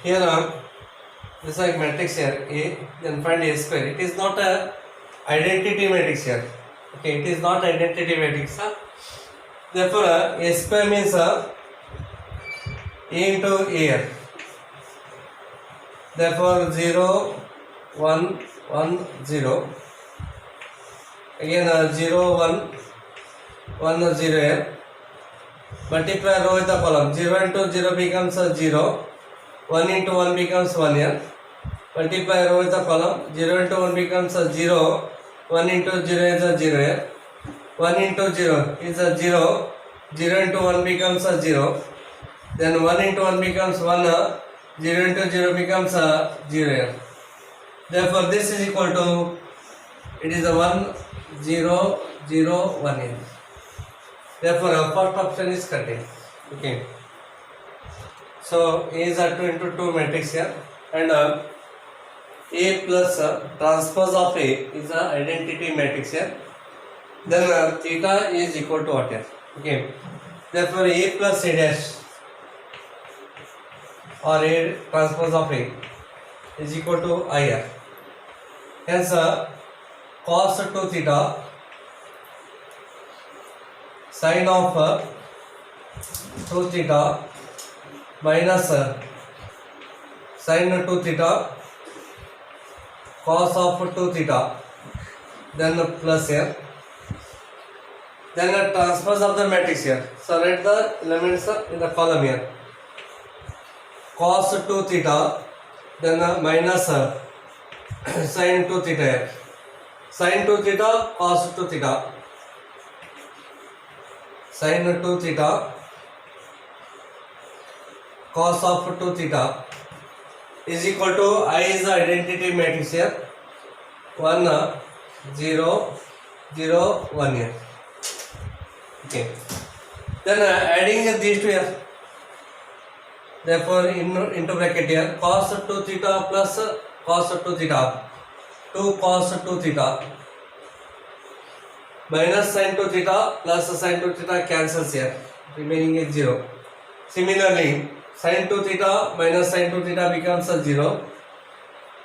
here this is a matrix here A, then find A square. It is not a identity matrix here. Okay, it is not identity matrix. Therefore, A square means A into A. Therefore, 0, 1, 1, 0. Again 0, 1, 1, 0 here. Multiply row with the column. 0 into 0 becomes 0. 1 into 1 becomes 1 here. Multiply row with the column. 0 into 1 becomes 0. 1 into 0 is a 0 here. 1 into 0 is a 0. 0 into 1 becomes a 0. Then 1 into 1 becomes 1. 0 into 0 becomes a 0 here. Therefore, this is equal to, it is a 1, 0, 0, 1 here. Therefore, our first option is correct. Okay. So, A is a 2 into 2 matrix here, and A plus transpose of A is a identity matrix here. Then theta is equal to what here? Okay. Therefore, A plus A dash or A transpose of A is equal to I here. Hence, cos 2 theta sin of 2 theta minus sin 2 theta cos of 2 theta, then plus here, then the transpose of the matrix here. So write the elements in the column here. Cos 2 theta, then minus sin 2 theta here. Sin 2 theta, cos 2 theta, sin 2 theta, cos of 2 theta is equal to, I is the identity matrix here, 1, 0, 0, 1 here. Okay. Then adding these two here. Therefore, into bracket here, cos 2 theta plus cos 2 theta, 2 cos 2 theta minus sin 2 theta plus sin 2 theta cancels here, remaining is 0. Similarly, sin 2 theta minus sin 2 theta becomes 0.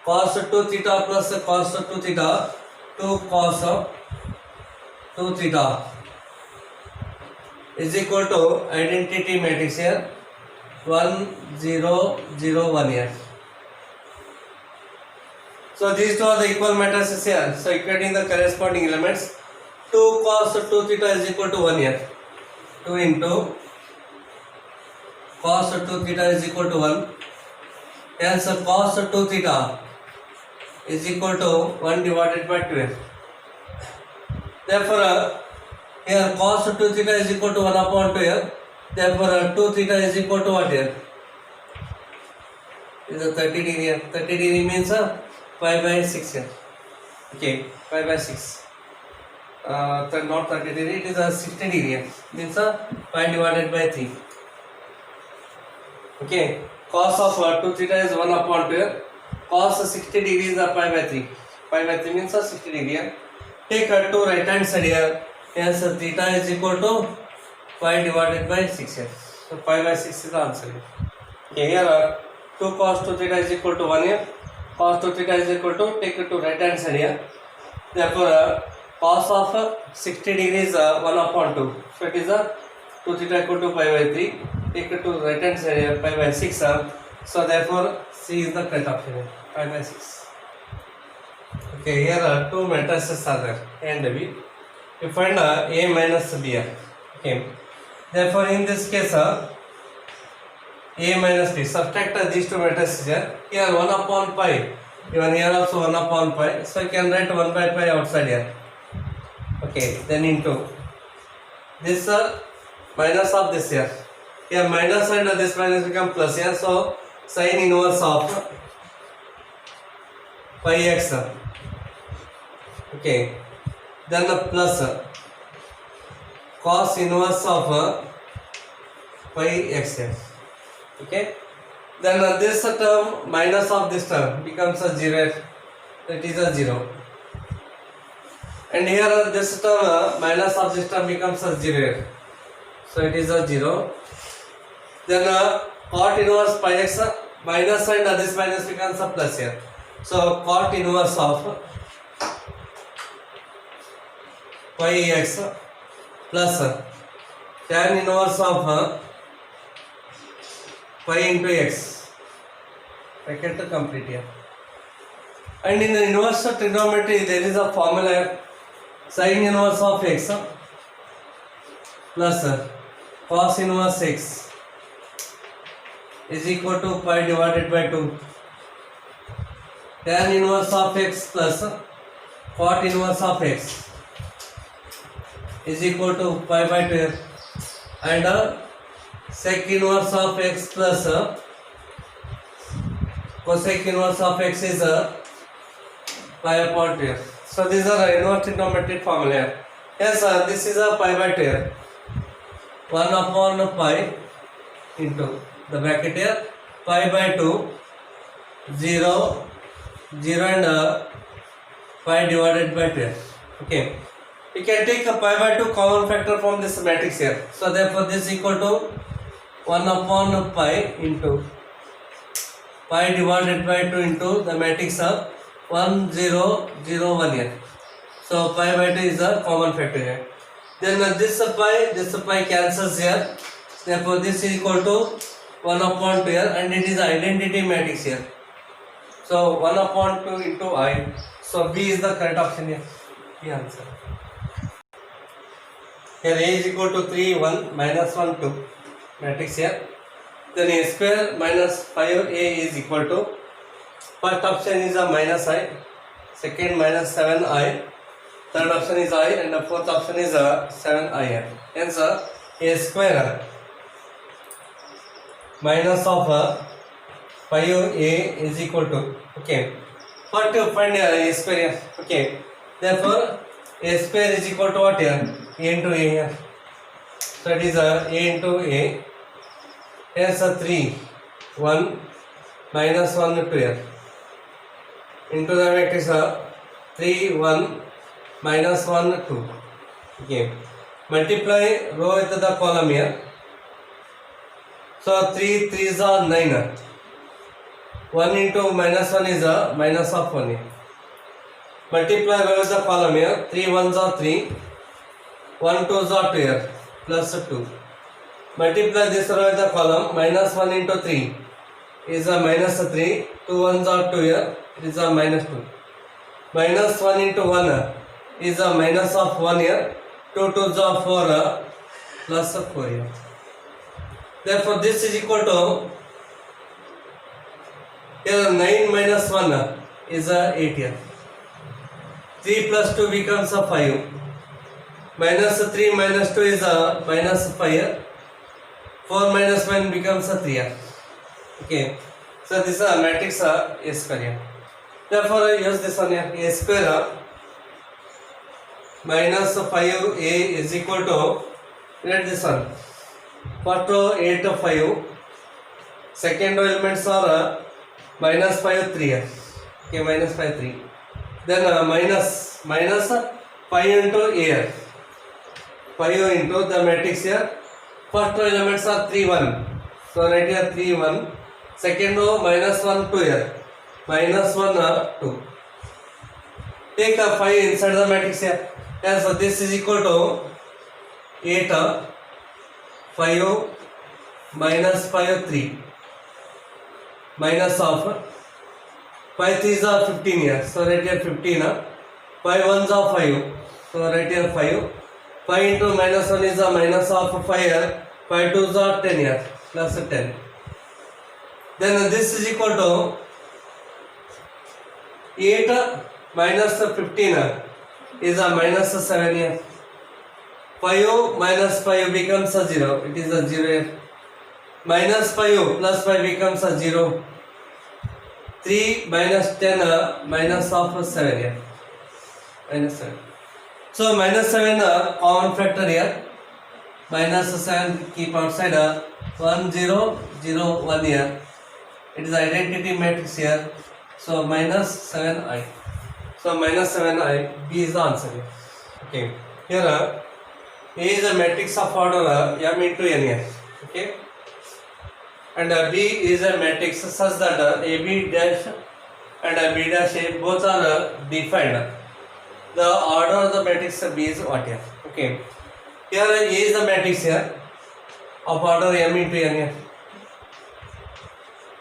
Cos 2 theta plus cos 2 theta, 2 cos 2 theta is equal to identity matrix here, 1, 0, 0, 1 here. So these two are the equal matrices here. So equating the corresponding elements, 2 cos 2 theta is equal to 1 here. 2 into cos 2 theta is equal to 1. Hence cos 2 theta is equal to 1 divided by 12. Therefore, here cos 2 theta is equal to 1 upon 2 here. Therefore, 2 theta is equal to what here? Is a 30 degree here. 30 degree means 5 by 6 here. Okay, 5 by 6. Not 30 degree, it is a 60 degree here. Means 5 divided by 3. Okay, cos of 2 theta is 1 upon 2 here. Cos 60 degree is 5 by 3. 5 by 3 means 60 degree here. Take 2 right hand side here. Hence theta is equal to 5 divided by 6 here. So 5 by 6 is the answer here. Okay, here 2 cos 2 theta is equal to 1 here. Cos 2 theta is equal to, take 2 right hand side here. Therefore, cos of 60 degrees 1 upon 2. So it is 2 theta equal to 5 by 3. Take 2 right hand side here, 5 by 6. So therefore, C is the correct option here, 5 by 6. Okay, here are 2 matrices are there, A and B. You find A minus B here. Okay. Therefore, in this case, A minus B. Subtract these 2 matrices here. Here 1 upon pi. Even here also 1 upon pi. So you can write 1 by pi outside here. Okay. Then into this minus of this here. Here minus and this minus become plus here. So sin inverse of pi x. Okay. Then the plus cos inverse of pi x here. Okay. Then this term minus of this term becomes a 0. It is a 0. And here this term minus of this term becomes a 0. So it is a 0. Then cot inverse pi x minus and this minus becomes a plus here. So cot inverse of pi x plus tan inverse of pi into x. Bracket to complete here. And in the inverse trigonometry there is a formula sin inverse of x plus cos inverse x is equal to pi divided by 2. Tan inverse of x plus cot inverse of x is equal to pi by 2. And sec inverse of x plus cosec inverse of x is pi upon 2. So these are inverse trigonometric formula. Yes, this is a pi by 2. 1 upon pi into the bracket here pi by 2 0 0 and pi divided by 12. Okay, we can take a pi by 2 common factor from this matrix here. So therefore this is equal to 1 upon pi into pi divided by 2 into the matrix of 1 0 0 1 here. So pi by 2 is a common factor here. Then this pi cancels here. Therefore this is equal to 1 upon 2 here, and it is identity matrix here. So 1 upon 2 into I. So B is the correct option here. The answer. Here A is equal to 3 1 minus 1 2 matrix here. Then A square minus 5A is equal to, first option is a minus I, second minus 7I, third option is I, and the fourth option is a 7I. Hence A square minus of 5A is equal to, okay, what to find A square here? Okay, therefore A square is equal to what here? A into A here. So it is A into A. Here's a 3 1 minus 1 2 here into the matrix 3 1 minus 1 2. Okay, multiply row with the column here. So 3 3s are 9. 1 into minus 1 is a minus of 1 here. Multiply row with the column here. 3 1s are 3, 1 2s are 2 here, plus 2. Multiply this row with the column. Minus 1 into 3 is a minus 3, 2 1s are 2 here, it is a minus 2. Minus 1 into 1 is a minus of 1 here, 2 2s are 4 plus 4 here. Therefore this is equal to, here 9 minus 1 is a 8 here. 3 plus 2 becomes a 5. Minus 3 minus 2 is a minus 5 here. 4 minus 1 becomes a 3 here. Okay, so this is a matrix A square here. Therefore I use this one here. A square minus 5A is equal to, let this one, first row 8 5, second row elements are minus 5 3 here. Okay, minus 5 3. Then minus 5 into A here. 5 into the matrix here. First row elements are 3 1. So right here 3 1. Second row minus 1 2 here. Minus 1 2. Take a 5 inside the matrix here. Yeah, so this is equal to 8 5 minus 5 3 minus of 5 3s are 15 here. So right here 15. 5 1s are 5. So right here 5. 5 into minus 1 is a minus of 5 here. 5 2s are 10 here, plus 10. Then this is equal to 8 minus 15 is a minus 7 here. 5 minus 5 becomes a 0. It is a 0 here. Minus 5 plus 5 becomes a 0. 3 minus 10 minus of 7 here. Minus 7. So minus 7 common factor here. Minus 7 keep outside 1 0 0 1 here. It is identity matrix here. So minus 7i. So minus 7i. B is the answer here. Okay. Here A is a matrix of order m into n here. Okay. and B is a matrix such that AB dash and B dash A both are defined. The order of the matrix B is what here? Okay. Here A is the matrix here of order m into n here.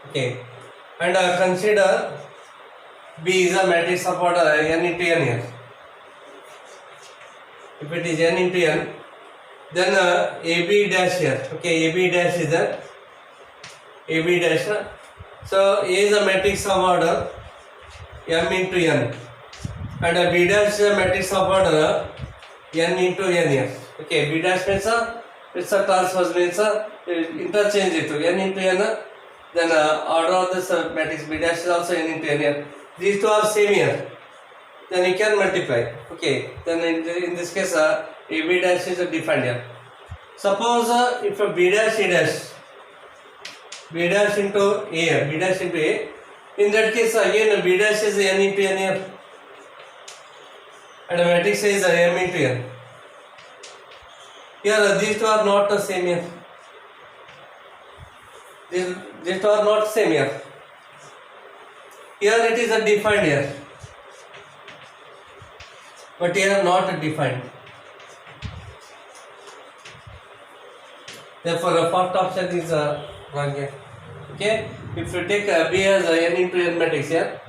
Okay. And consider B is a matrix of order n into n here. If it is n into n, then AB dash here. Okay, AB dash is a AB dash. So A is a matrix of order m into n, and B dash is a matrix of order n into n here. Okay, B dash means it's a transpose, means interchange it to n into n. Then order of this matrix B dash is also n into n here. These two are same here. Then you can multiply. Okay, then in this case AB dash is defined here. Suppose if B dash A dash, B dash into A, B dash into A, in that case again B dash is n into n here, and the matrix is m into n. Here these two are not the same here. These two are not same here. Here it is defined here, but here not defined. Therefore, the first option is wrong here. Okay, if you take B as n into n matrix here,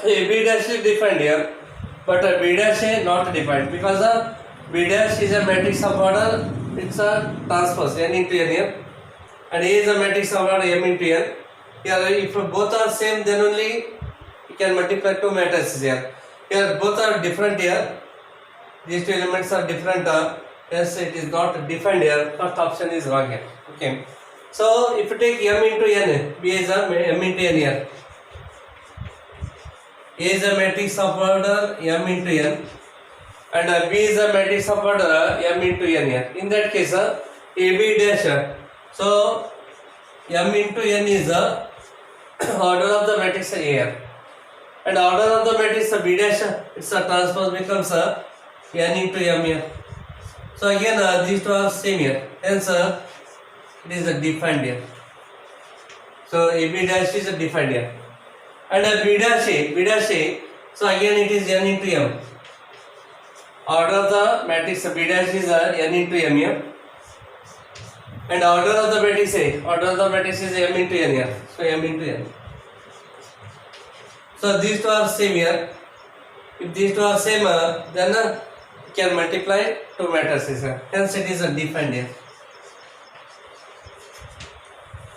B dash is defined here, but B dash is not defined because B dash is a matrix of order, it's a transpose n into n here, and A is a matrix of order m into n. Here, if both are same, then only you can multiply two matrices here. Here, both are different here. These two elements are different. Yes, it is not defined here. First option is wrong here. Okay. So, if you take m into n, B is a m into n here. A is a matrix of order m into n, and B is a matrix of order m into n here. In that case, AB dash. So, m into n is the order of the matrix A here, and order of the matrix B dash, its a transpose becomes n into m here. So again these two are same here, hence it is defined here. So AB dash is defined here, and B dash A, so again it is n into m. Order of the matrix B dash is n into m here, and order of the matrix is m into n here, so m into n. So these two are same here. If these two are same, then you can multiply two matrices. Hence it is defined here.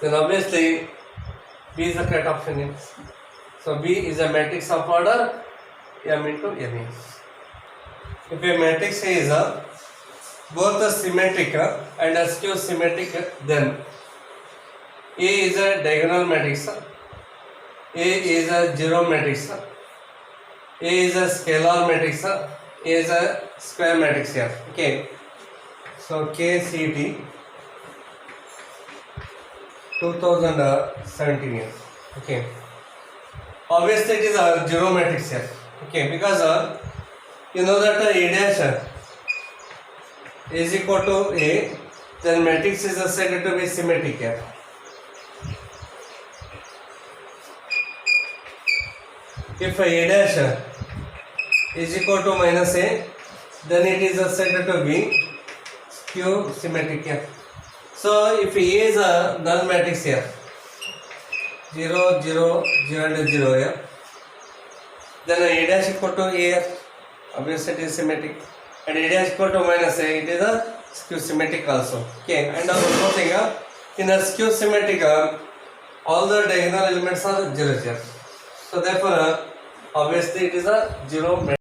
Then obviously B is the correct option here. So B is a matrix of order m into n. If a matrix is both symmetric and skew symmetric, then A is a diagonal matrix, A is a zero matrix, A is a scalar matrix, A is a square matrix here. Okay, so KCT 2017 years. Okay, obviously it is a zero matrix here. Okay, because you know that A dash is equal to A, then matrix is said to be symmetric here. If A dash is equal to minus A, then it is said to be skew symmetric here. So if A is a null matrix here, 0, 0, 0 and 0 here, then A dash equal to A, obviously it is symmetric, and A dash equal to minus A, it is a skew symmetric also. Okay, and one more thing, in a skew symmetric, all the diagonal elements are 0, 0. So therefore, obviously it is a zero matrix.